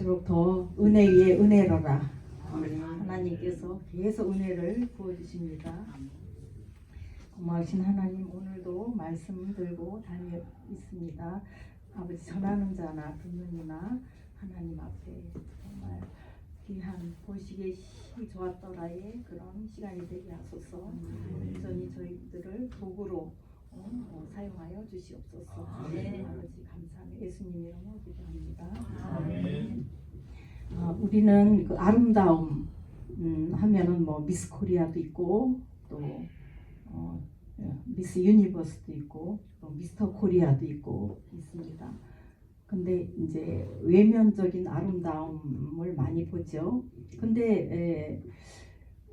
더 은혜 위에 은혜로라. 하나님께서 계속 은혜를 부어주십니다. 고마우신 하나님, 오늘도 말씀 들고 다니고 있습니다. 아버지, 전하는 자나 듣는 이나 하나님 앞에 정말 귀한 보시기에 시 좋았더라의 그런 시간이 되게 하소서. 온전히 저희들을 도구로 사용하여 주시옵소서. 아버지 감사합니다. 예수님 이름으로 기도합니다. 우리는 그 아름다움 하면은 뭐 미스 코리아도 있고 또 미스 유니버스도 있고 또 미스터 코리아도 있고 있습니다. 근데 이제 외면적인 아름다움을 많이 보죠. 근데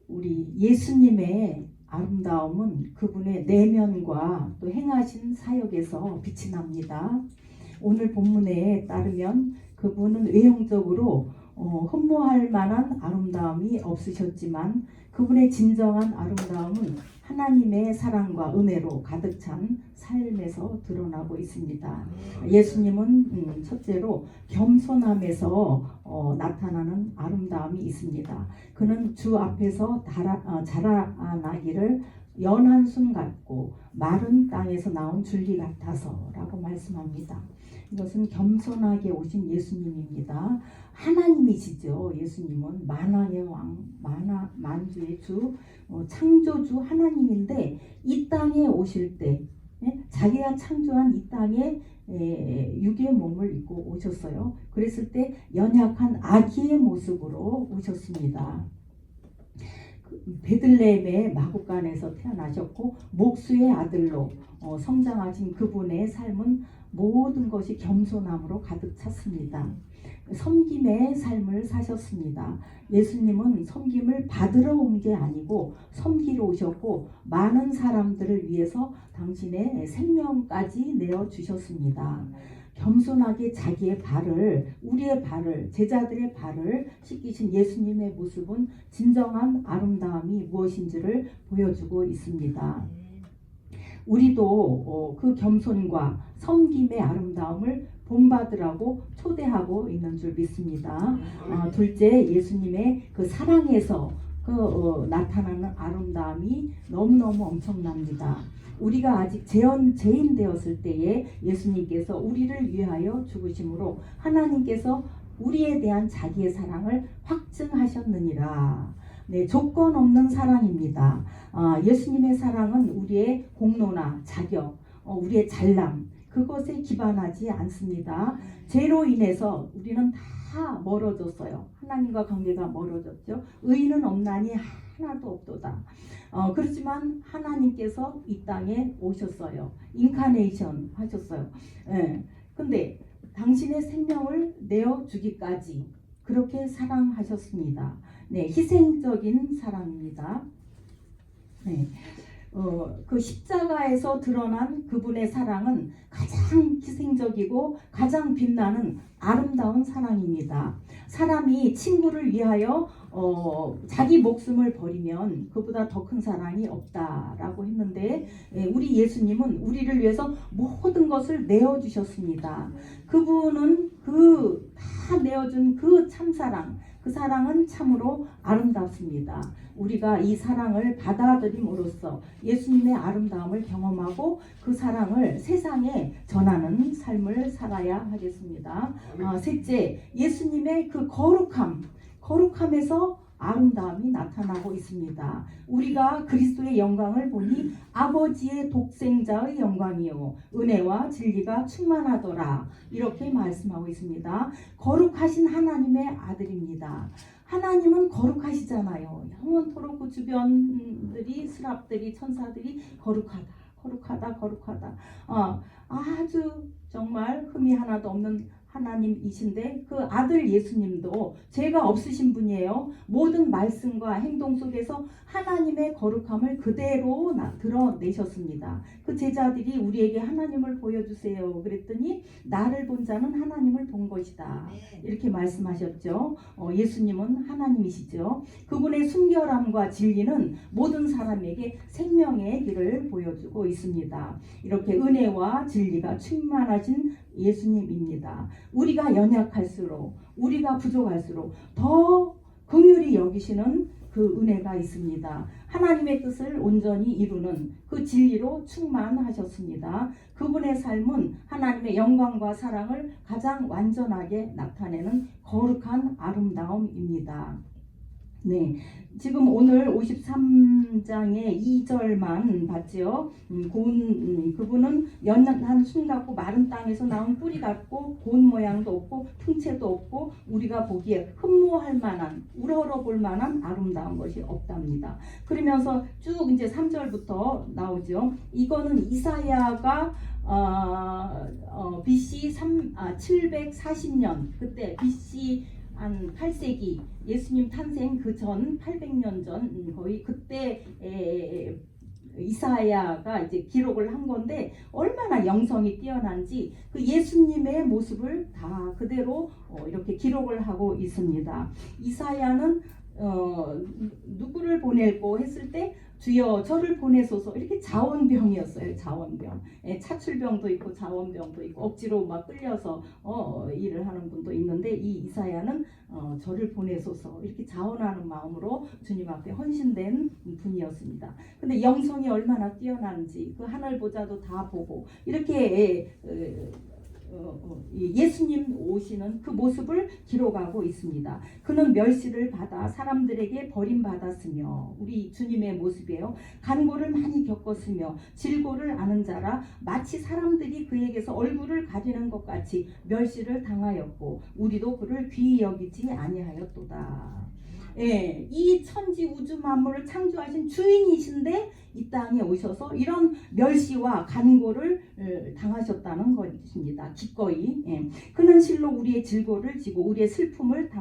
우리 예수님의 아름다움은 그분의 내면과 또 행하신 사역에서 빛이 납니다. 오늘 본문에 따르면 그분은 외형적으로 흠모할 만한 아름다움이 없으셨지만 그분의 진정한 아름다움은 하나님의 사랑과 은혜로 가득 찬 삶에서 드러나고 있습니다. 예수님은 첫째로 겸손함에서 나타나는 아름다움이 있습니다. 그는 주 앞에서 자라나기를 연한 순 같고 마른 땅에서 나온 줄기 같아서 라고 말씀합니다. 이것은 겸손하게 오신 예수님입니다. 하나님이시죠. 예수님은 만왕의 왕, 만주의 주, 창조주 하나님인데 이 땅에 오실 때 자기가 창조한 이 땅에 육의 몸을 입고 오셨어요. 그랬을 때 연약한 아기의 모습으로 오셨습니다. 베들레헴의 마구간에서 태어나셨고 목수의 아들로 성장하신 그분의 삶은 모든 것이 겸손함으로 가득 찼습니다. 섬김의 삶을 사셨습니다. 예수님은 섬김을 받으러 온 게 아니고 섬기러 오셨고 많은 사람들을 위해서 당신의 생명까지 내어주셨습니다. 겸손하게 자기의 발을, 우리의 발을, 제자들의 발을 씻기신 예수님의 모습은 진정한 아름다움이 무엇인지를 보여주고 있습니다. 우리도 그 겸손과 섬김의 아름다움을 본받으라고 초대하고 있는 줄 믿습니다. 둘째, 예수님의 그 사랑에서 나타나는 아름다움이 너무너무 엄청납니다. 우리가 아직 죄인 되었을 때에 예수님께서 우리를 위하여 죽으심으로 하나님께서 우리에 대한 자기의 사랑을 확증하셨느니라. 네, 조건 없는 사랑입니다. 예수님의 사랑은 우리의 공로나 자격, 우리의 잘남, 그것에 기반하지 않습니다. 죄로 인해서 우리는 다 멀어졌어요. 하나님과 관계가 멀어졌죠. 의인은 없나니 하나도 없도다. 그렇지만 하나님께서 이 땅에 오셨어요. 인카네이션 하셨어요. 근데 당신의 생명을 내어주기까지 그렇게 사랑하셨습니다. 네, 희생적인 사랑입니다. 네. 그 십자가에서 드러난 그분의 사랑은 가장 희생적이고 가장 빛나는 아름다운 사랑입니다. 사람이 친구를 위하여 자기 목숨을 버리면 그보다 더 큰 사랑이 없다라고 했는데 우리 예수님은 우리를 위해서 모든 것을 내어주셨습니다. 그분은 그 다 내어준 그 참사랑, 그 사랑은 참으로 아름답습니다. 우리가 이 사랑을 받아들임으로써 예수님의 아름다움을 경험하고 그 사랑을 세상에 전하는 삶을 살아야 하겠습니다. 셋째, 예수님의 그 거룩함에서 아름다움이 나타나고 있습니다. 우리가 그리스도의 영광을 보니 아버지의 독생자의 영광이요 은혜와 진리가 충만하더라, 이렇게 말씀하고 있습니다. 거룩하신 하나님의 아들입니다. 하나님은 거룩하시잖아요. 영원토록 그 주변들이, 스랍들이, 천사들이 거룩하다. 아주 정말 흠이 하나도 없는 하나님이신데 그 아들 예수님도 죄가 없으신 분이에요. 모든 말씀과 행동 속에서 하나님의 거룩함을 그대로 드러내셨습니다. 그 제자들이 우리에게 하나님을 보여주세요 그랬더니 나를 본 자는 하나님을 본 것이다, 이렇게 말씀하셨죠. 예수님은 하나님이시죠. 그분의 순결함과 진리는 모든 사람에게 생명의 길을 보여주고 있습니다. 이렇게 은혜와 진리가 충만하신 예수님입니다. 우리가 연약할수록, 우리가 부족할수록 더 긍휼히 여기시는 그 은혜가 있습니다. 하나님의 뜻을 온전히 이루는 그 진리로 충만하셨습니다. 그분의 삶은 하나님의 영광과 사랑을 가장 완전하게 나타내는 거룩한 아름다움입니다. 네, 지금 오늘 53장의 2절만 봤지요. 그분은 연한 순 같고 마른 땅에서 나온 뿌리 같고 고운 모양도 없고 풍채도 없고 우리가 보기에 흠모할 만한, 우러러 볼 만한 아름다운 것이 없답니다. 그러면서 쭉 이제 3절부터 나오죠. 이거는 이사야가 BC 740년 그때 BC 한 8세기 예수님 탄생 그 전 800년 전 거의 그때 이사야가 이제 기록을 한 건데 얼마나 영성이 뛰어난지 그 예수님의 모습을 다 그대로 이렇게 기록을 하고 있습니다. 이사야는 누구를 보낼고 했을 때 주여 저를 보내소서 이렇게 자원병이었어요. 자원병. 차출병도 있고 자원병도 있고 억지로 막 끌려서 일을 하는 분도 있는데 이 이사야는 저를 보내소서 이렇게 자원하는 마음으로 주님 앞에 헌신된 분이었습니다. 근데 영성이 얼마나 뛰어난지 그 하늘 보자도 다 보고 이렇게 예수님 오시는 그 모습을 기록하고 있습니다. 그는 멸시를 받아 사람들에게 버림받았으며 우리 주님의 모습이에요. 간고를 많이 겪었으며 질고를 아는 자라 마치 사람들이 그에게서 얼굴을 가리는 것 같이 멸시를 당하였고 우리도 그를 귀히 여기지 아니하였도다. 예, 이 천지 우주 만물을 창조하신 주인이신데 이 땅에 오셔서 이런 멸시와 간고를 당하셨다는 것입니다. 기꺼이. 예. 그는 실로 우리의 질고를 지고 우리의 슬픔을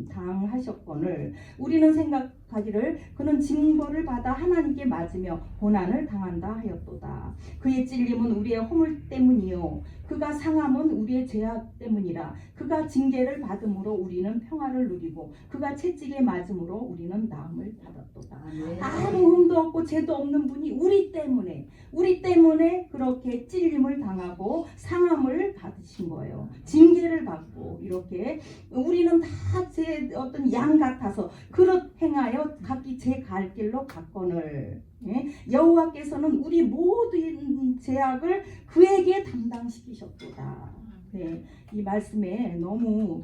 당하셨거늘 우리는 생각하기를 그는 징벌을 받아 하나님께 맞으며 고난을 당한다 하였도다. 그의 찔림은 우리의 허물 때문이요 그가 상함은 우리의 죄악 때문이라. 그가 징계를 받음으로 우리는 평화를 누리고 그가 채찍에 맞음으로 우리는 나음을 받았도다. 아무 흠도 없고 죄도 없는 분이 우리 때문에 그렇게 찔림을 당하고 상함을 받으신 거예요. 징계를 받고 이렇게 우리는 다 제 어떤 양 같아서 그릇 행하여 각기 제 갈 길로 갔거늘 여호와께서는 우리 모든 죄악을 그에게 담당시키셨도다. 네, 이 말씀에 너무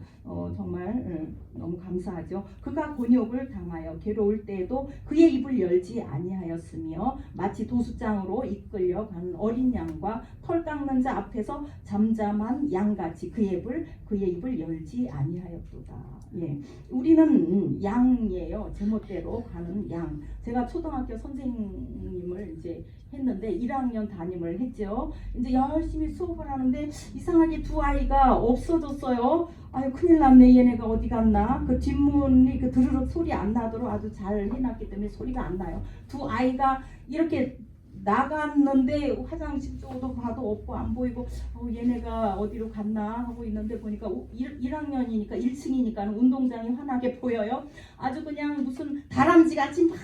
정말 너무 감사하죠. 그가 곤욕을 당하여 괴로울 때에도 그의 입을 열지 아니하였으며 마치 도수장으로 이끌려 가는 어린 양과 털 깎는 자 앞에서 잠잠한 양같이 그의 입을 열지 아니하였도다. 예, 우리는 양이에요. 제멋대로 가는 양. 제가 초등학교 선생님을 이제 했는데 1학년 담임을 했죠. 이제 열심히 수업을 하는데 이상하게 두 아이가 없어졌어요. 아유 큰일 났네. 얘네가 어디 갔나. 그 뒷문이 그 드르륵 소리 안 나도록 아주 잘 해놨기 때문에 소리가 안 나요. 두 아이가 이렇게 나갔는데 화장실 쪽도 봐도 없고 안 보이고 얘네가 어디로 갔나 하고 있는데 보니까 1학년이니까 1층이니까 운동장이 환하게 보여요. 아주 그냥 무슨 다람쥐같이 막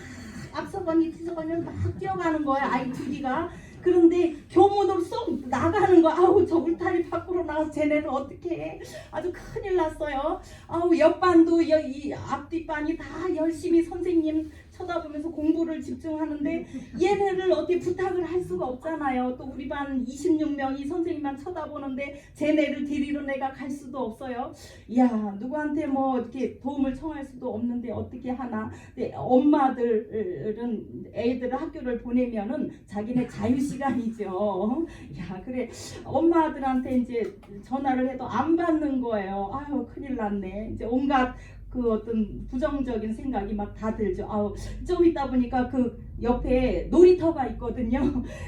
앞서거니 뒤서거니 막 뛰어가는 거예요. 아이 둘이가. 그런데 교문으로 쏙 나가는 거. 아우 저 울타리 밖으로 나가서 쟤네를 어떻게 해. 아주 큰일 났어요. 아우 옆반도 이 앞뒷반이 다 열심히 선생님 쳐다보면서 공부를 집중하는데 얘네를 어떻게 부탁을 할 수가 없잖아요. 또 우리 반 26명이 선생님만 쳐다보는데 쟤네를 데리러 내가 갈 수도 없어요. 야 누구한테 뭐 이렇게 도움을 청할 수도 없는데 어떻게 하나. 근데 엄마들은 애들을 학교를 보내면은 자기네 자유시간이죠. 야 그래 엄마들한테 이제 전화를 해도 안 받는 거예요. 아유 큰일 났네. 이제 온갖 그 어떤 부정적인 생각이 막 다 들죠. 아우 좀 있다 보니까 그 옆에 놀이터가 있거든요.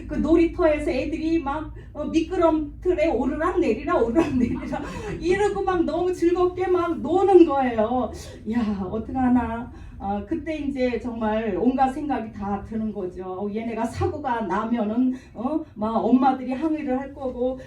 그 놀이터에서 애들이 막 미끄럼틀에 오르락 내리라 이러고 막 너무 즐겁게 막 노는 거예요. 야 어떡하나. 그때 이제 정말 온갖 생각이 다 드는 거죠. 얘네가 사고가 나면은 막 엄마들이 항의를 할 거고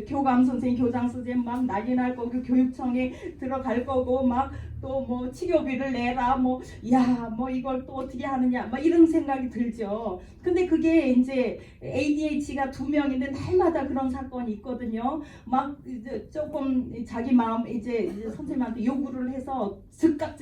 교감 선생님, 교장 선생님 막 난리 날 거고 교육청에 들어갈 거고 막 또 뭐 치료비를 내라 뭐 야 뭐 이걸 또 어떻게 하느냐 뭐 이런 생각이 들죠. 근데 그게 이제 ADH가 2명인데 날마다 그런 사건이 있거든요. 막 이제 조금 자기 마음 이제 선생님한테 요구를 해서 즉각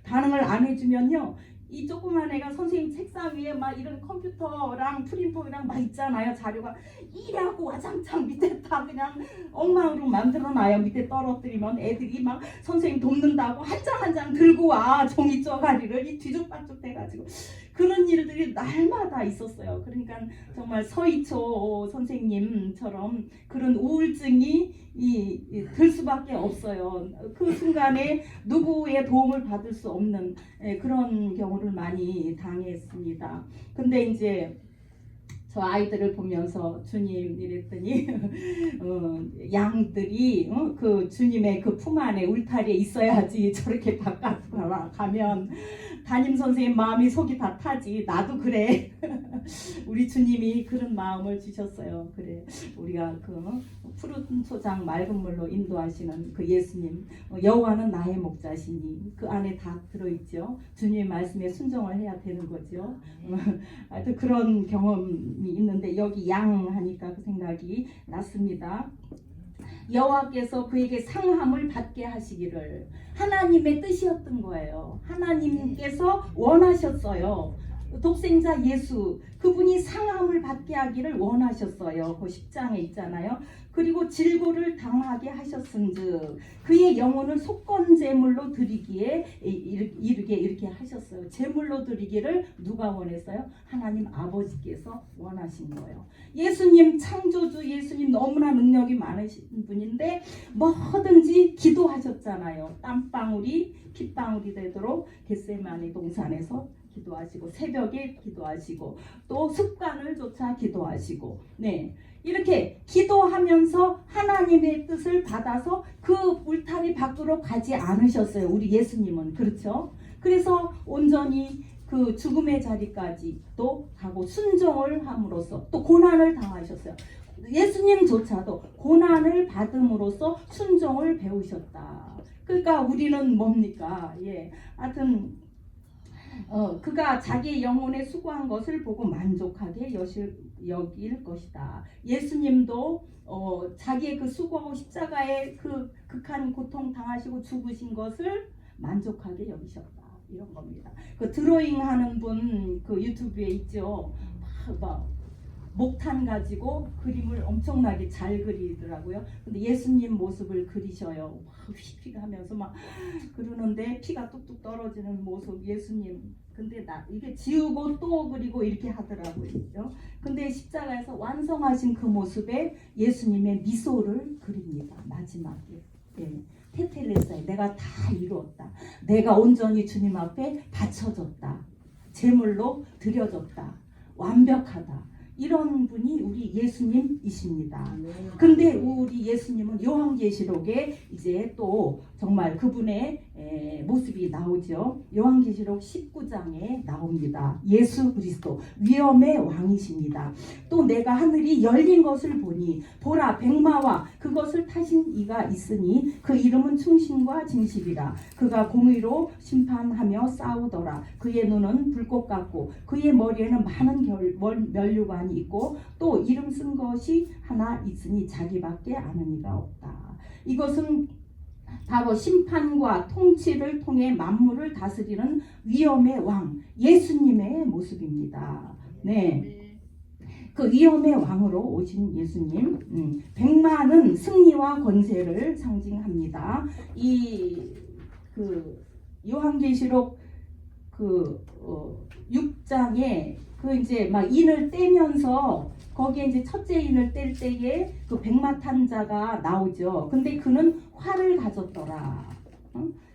반응을 안 해주면요. 이 조그만 애가 선생님 책상 위에 막 이런 컴퓨터랑 프린터랑 막 있잖아요. 자료가 이래갖고 와장창 밑에 다 그냥 엉망으로 만들어놔요. 밑에 떨어뜨리면 애들이 막 선생님 돕는다고 한 장 한 장 들고 와. 종이 쪼가리를 이 뒤죽박죽 돼가지고 그런 일들이 날마다 있었어요. 그러니까 정말 서희초 선생님처럼 그런 우울증이 들 수밖에 없어요. 그 순간에 누구의 도움을 받을 수 없는 그런 경우를 많이 당했습니다. 근데 이제 저 아이들을 보면서 주님 이랬더니 양들이 그 주님의 그 품 안에 울타리에 있어야지 저렇게 바깥으로 가면 담임 선생님 마음이 속이 다 타지. 나도 그래. 우리 주님이 그런 마음을 주셨어요. 그래 우리가 그 푸른 초장 맑은 물로 인도하시는 그 예수님, 여호와는 나의 목자시니 그 안에 다 들어있죠. 주님의 말씀에 순종을 해야 되는 거죠. 하여튼 그런 경험이 있는데 여기 양 하니까 그 생각이 났습니다. 여호와께서 그에게 상함을 받게 하시기를 하나님의 뜻이었던 거예요. 하나님께서 원하셨어요. 독생자 예수 그분이 상함을 받게 하기를 원하셨어요. 그 10장에 있잖아요. 그리고 질고를 당하게 하셨은즉 그의 영혼을 속건제물로 드리기에 이르게 이렇게 하셨어요. 제물로 드리기를 누가 원했어요? 하나님 아버지께서 원하신 거예요. 예수님 창조주 예수님 너무나 능력이 많으신 분인데 뭐든지 기도하셨잖아요. 땀방울이 핏방울이 되도록 겟세마네 동산에서 기도하시고 새벽에 기도하시고 또 습관을 쫓아 기도하시고 네 이렇게 기도하면서 하나님의 뜻을 받아서 그 울타리 밖으로 가지 않으셨어요. 우리 예수님은 그렇죠. 그래서 온전히 그 죽음의 자리까지 또 가고 순종을 함으로써 또 고난을 당하셨어요. 예수님조차도 고난을 받음으로써 순종을 배우셨다. 그러니까 우리는 뭡니까? 예, 하여튼 그가 자기의 영혼에 수고한 것을 보고 만족하게 여길 것이다. 예수님도 자기의 그 수고하고 십자가에 그 극한 고통 당하시고 죽으신 것을 만족하게 여기셨다. 이런 겁니다. 그 드로잉 하는 분 그 유튜브에 있죠. 막 목탄 가지고 그림을 엄청나게 잘 그리더라고요. 근데 예수님 모습을 그리셔요. 휘휘 하면서 막 그러는데 피가 뚝뚝 떨어지는 모습 예수님. 근데 이게 지우고 또 그리고 이렇게 하더라고요. 근데 십자가에서 완성하신 그 모습에 예수님의 미소를 그립니다. 마지막에. 예. 테텔레스에 내가 다 이루었다. 내가 온전히 주님 앞에 바쳐졌다. 제물로 드려졌다. 완벽하다. 이런 분이 우리 예수님이십니다. 근데 우리 예수님은 요한계시록에 이제 또 정말 그분의 모습이 나오죠. 요한계시록 19장에 나옵니다. 예수 그리스도 위엄의 왕이십니다. 또 내가 하늘이 열린 것을 보니 보라 백마와 그것을 타신 이가 있으니 그 이름은 충신과 진실이라. 그가 공의로 심판하며 싸우더라. 그의 눈은 불꽃 같고 그의 머리에는 많은 면류관이 있고 또 이름 쓴 것이 하나 있으니 자기밖에 아는 이가 없다. 이것은 바로 심판과 통치를 통해 만물을 다스리는 위엄의 왕 예수님의 모습입니다. 네, 그 위엄의 왕으로 오신 예수님. 백마는 승리와 권세를 상징합니다. 이 그 요한계시록 그 6장에 그 이제 막 인을 떼면서 거기에 이제 첫째 인을 뗄 때에 그 백마 탄 자가 나오죠. 근데 그는 활을 가졌더라.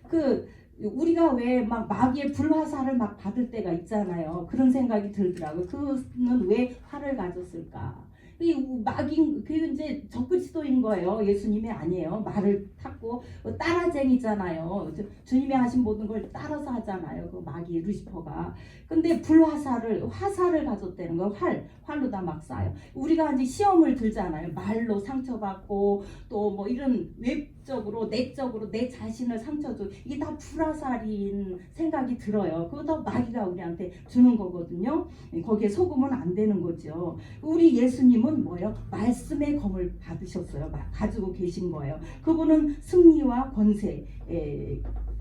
그 우리가 왜 막 마귀의 불화살을 막 받을 때가 있잖아요. 그런 생각이 들더라고요. 그는 왜 활을 가졌을까? 이 마귀 그 이제 적그리스도인 거예요. 예수님이 아니에요. 말을 탔고 따라쟁이잖아요. 주님이 하신 모든 걸 따라서 하잖아요. 그 마귀 루시퍼가. 근데 화살을 가졌다는 거. 활로 다 막 쏴요. 우리가 이제 시험을 들잖아요. 말로 상처받고 또 뭐 이런 육적으로 내적으로 내 자신을 상처 줘. 이게 다 불화살인 생각이 들어요. 그거 다 마귀가 우리한테 주는 거거든요. 거기에 속으면 안 되는 거죠. 우리 예수님은 뭐예요? 말씀의 검을 받으셨어요. 가지고 계신 거예요. 그분은 승리와 권세,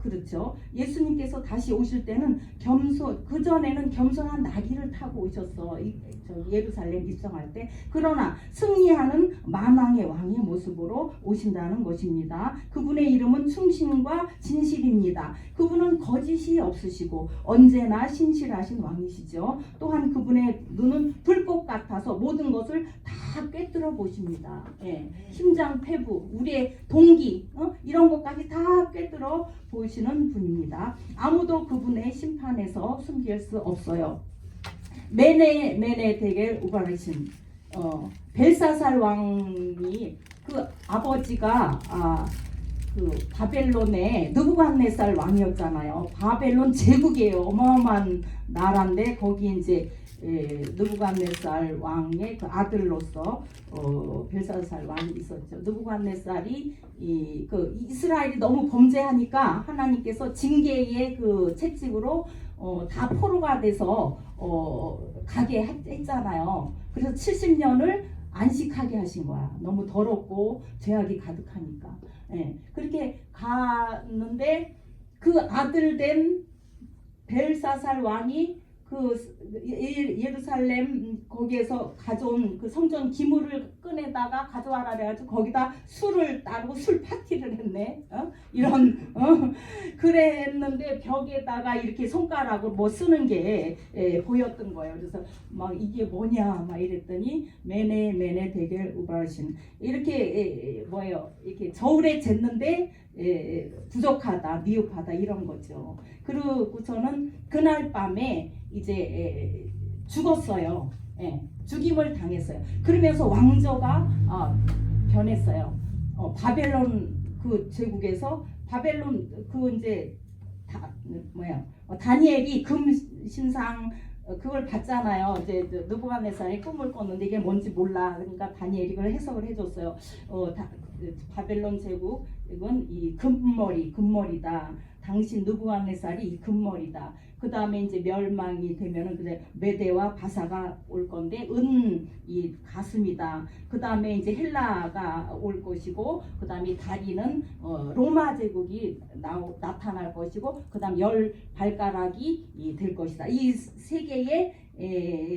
그렇죠. 예수님께서 다시 오실 때는 그전에는 겸손한 나귀를 타고 오셨어. 예루살렘 입성할 때. 그러나 승리하는 만왕의 왕의 모습으로 오신다는 것입니다. 그분의 이름은 충신과 진실입니다. 그분은 거짓이 없으시고 언제나 신실하신 왕이시죠. 또한 그분의 눈은 불꽃 같아서 모든 것을 다 꿰뚫어 보십니다. 심장 폐부, 우리의 동기, 이런 것까지 다 꿰뚫어 보시는 분입니다. 아무도 그분의 심판에서 숨길 수 없어요. 메네 데겔 우바르신, 벨사살 왕이 그 아버지가 그 바벨론의 느부갓네살 왕이었잖아요. 바벨론 제국이에요. 어마어마한 나라인데 거기 이제 느부갓네살 왕의 그 아들로서 벨사살 왕이 있었죠. 느부갓네살이 그 이스라엘이 너무 범죄하니까 하나님께서 징계의 그 채찍으로 다 포로가 돼서 가게 했잖아요. 그래서 70년을 안식하게 하신 거야. 너무 더럽고 죄악이 가득하니까. 그렇게 갔는데 그 아들 된 벨사살 왕이 그 예루살렘 거기에서 가져온 그 성전 기물을 꺼내다가 가져와라 그래가지고 거기다 술을 따르고 술 파티를 했네. 그래 했는데 벽에다가 이렇게 손가락으로 뭐 쓰는 게 보였던 거예요. 그래서 막 이게 뭐냐 막 이랬더니 메네 데겔 우바르신 이렇게 뭐예요? 이렇게 저울에 쟀는데 부족하다, 미흡하다 이런 거죠. 그리고서는 그날 밤에 이제 죽었어요. 죽임을 당했어요. 그러면서 왕조가 변했어요. 바벨론 그 제국에서 바벨론 그 이제 다니엘이 금 신상 그걸 봤잖아요. 이제 느부갓네살이 꿈을 꿨는데 이게 뭔지 몰라. 그러니까 다니엘이 그걸 해석을 해줬어요. 바벨론 제국은 이 금머리다. 당신 느부갓네살이 이 금머리다. 그 다음에 이제 멸망이 되면은 그래 메대와 바사가 올 건데 이 가슴이다. 그 다음에 이제 헬라가 올 것이고, 그 다음에 다리는 로마 제국이 나타날 것이고, 그 다음 10발가락이 될 것이다. 이 세 개의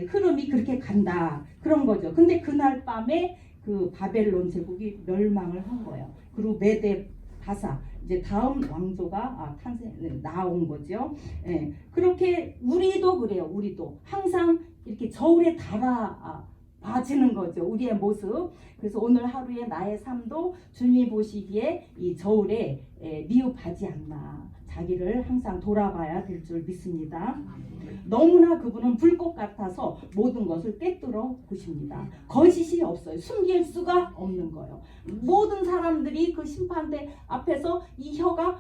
흐름이 그렇게 간다. 그런 거죠. 근데 그날 밤에 그 바벨론 제국이 멸망을 한 거예요. 그리고 메대 바사 이제 다음 왕조가 나온 거죠. 그렇게 우리도 그래요. 우리도 항상 이렇게 저울에 달아봐지는 거죠. 우리의 모습. 그래서 오늘 하루의 나의 삶도 주님이 보시기에 이 저울에 미흡하지 않나. 자기를 항상 돌아봐야 될 줄 믿습니다. 너무나 그분은 불꽃 같아서 모든 것을 꿰뚫어 보십니다. 거짓이 없어요. 숨길 수가 없는 거예요. 모든 사람들이 그 심판대 앞에서 이 혀가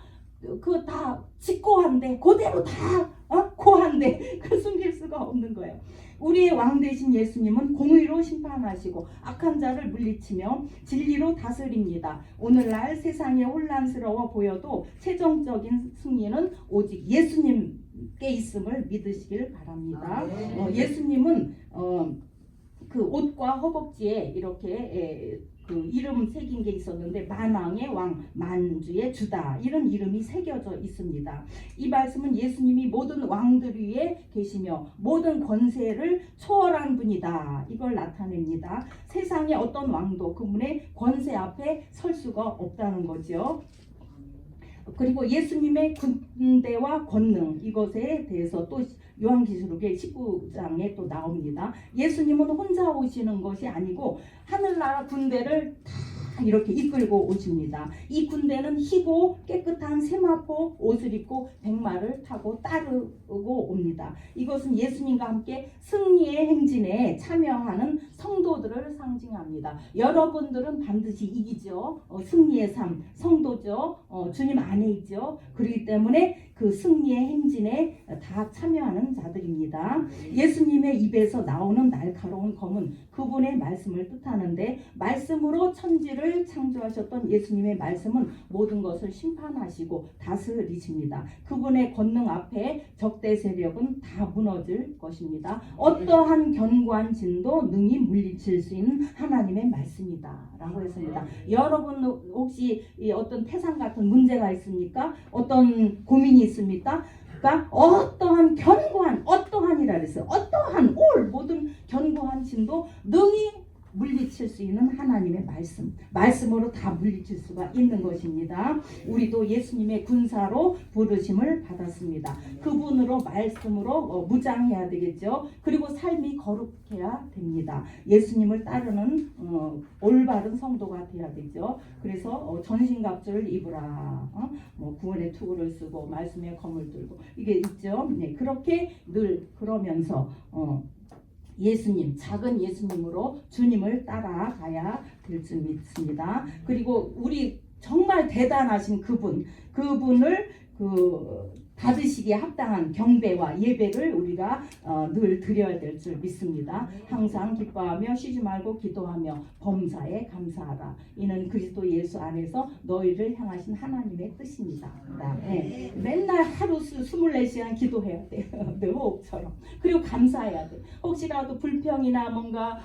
그 다 직고한데 그대로 다 고한데 그 숨길 수가 없는 거예요. 우리의 왕 되신 예수님은 공의로 심판하시고 악한 자를 물리치며 진리로 다스립니다. 오늘날 세상이 혼란스러워 보여도 최종적인 승리는 오직 예수님께 있음을 믿으시길 바랍니다. 예수님은 그 옷과 허벅지에 이렇게 그 이름 새긴 게 있었는데 만왕의 왕, 만주의 주다 이런 이름이 새겨져 있습니다. 이 말씀은 예수님이 모든 왕들 위에 계시며 모든 권세를 초월한 분이다. 이걸 나타냅니다. 세상의 어떤 왕도 그분의 권세 앞에 설 수가 없다는 거죠. 그리고 예수님의 군대와 권능 이것에 대해서 또 요한계시록의 19장에 또 나옵니다. 예수님은 혼자 오시는 것이 아니고 하늘나라 군대를 다 이렇게 이끌고 오십니다. 이 군대는 희고 깨끗한 세마포 옷을 입고 백마를 타고 따르고 옵니다. 이것은 예수님과 함께 승리의 행진에 참여하는 성도들을 상징합니다. 여러분들은 반드시 이기죠. 승리의 삶, 성도죠. 주님 안에 있죠. 그렇기 때문에 그 승리의 행진에 다 참여하는 자들입니다. 예수님의 입에서 나오는 날카로운 검은 그분의 말씀을 뜻하는데 말씀으로 천지를 우주를 창조하셨던 예수님의 말씀은 모든 것을 심판하시고 다스리십니다. 그분의 권능 앞에 적대 세력은 다 무너질 것입니다. 어떠한 견고한 진도 능히 물리칠 수 있는 하나님의 말씀이다 라고 했습니다. 여러분 혹시 이 어떤 태산 같은 문제가 있습니까? 어떤 고민이 있습니까? 그러니까 어떠한이라 그랬어요. 어떠한 모든 견고한 진도 능히 물리칠 수 있는 하나님의 말씀으로 다 물리칠 수가 있는 것입니다. 우리도 예수님의 군사로 부르심을 받았습니다. 그분으로 말씀으로 무장해야 되겠죠. 그리고 삶이 거룩해야 됩니다. 예수님을 따르는 올바른 성도가 돼야 되죠. 그래서 전신갑주를 입으라. 구원의 투구를 쓰고 말씀의 검을 들고 이게 있죠. 네, 그렇게 늘 그러면서 예수님, 작은 예수님으로 주님을 따라가야 될 줄 믿습니다. 그리고 우리 정말 대단하신 그분을 받으시기에 합당한 경배와 예배를 우리가 늘 드려야 될 줄 믿습니다. 항상 기뻐하며 쉬지 말고 기도하며 범사에 감사하라. 이는 그리스도 예수 안에서 너희를 향하신 하나님의 뜻입니다. 그다음에 맨날 하루 24시간 기도해야 돼요. 늘 호흡처럼. 그리고 감사해야 돼. 혹시라도 불평이나 뭔가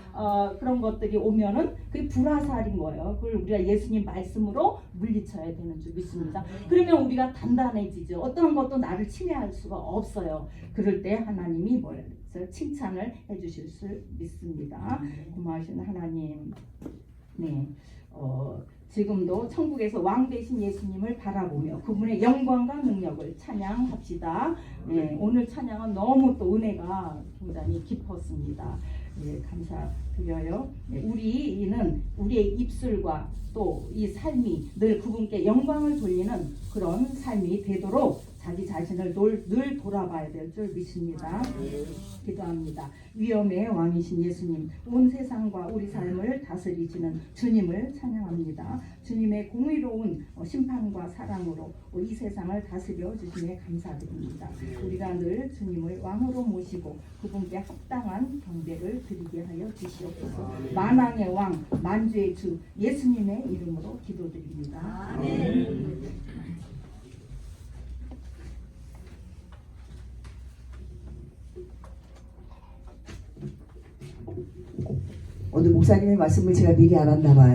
그런 것들이 오면은 그게 불화살인 거예요. 그걸 우리가 예수님 말씀으로 물리쳐야 되는 줄 믿습니다. 그러면 우리가 단단해지죠. 어떤 것도 나를 침해할 수가 없어요. 그럴 때 하나님이 뭐예요? 칭찬을 해주실 수 믿습니다. 고마우신 하나님. 네, 지금도 천국에서 왕 되신 예수님을 바라보며 그분의 영광과 능력을 찬양합시다. 네, 오늘 찬양은 너무 또 은혜가 굉장히 깊었습니다. 네, 감사드려요. 네, 우리의 입술과 또 이 삶이 늘 그분께 영광을 돌리는 그런 삶이 되도록 자기 자신을 늘 돌아봐야 될 줄 믿습니다. 기도합니다. 위엄의 왕이신 예수님, 온 세상과 우리 삶을 다스리시는 주님을 찬양합니다. 주님의 공의로운 심판과 사랑으로 이 세상을 다스려 주심에 감사드립니다. 우리가 늘 주님을 왕으로 모시고 그분께 합당한 경배를 드리게 하여 주시옵소서. 만왕의 왕, 만주의 주 예수님의 이름으로 기도드립니다. 오늘 목사님의 말씀을 제가 미리 알았나 봐요.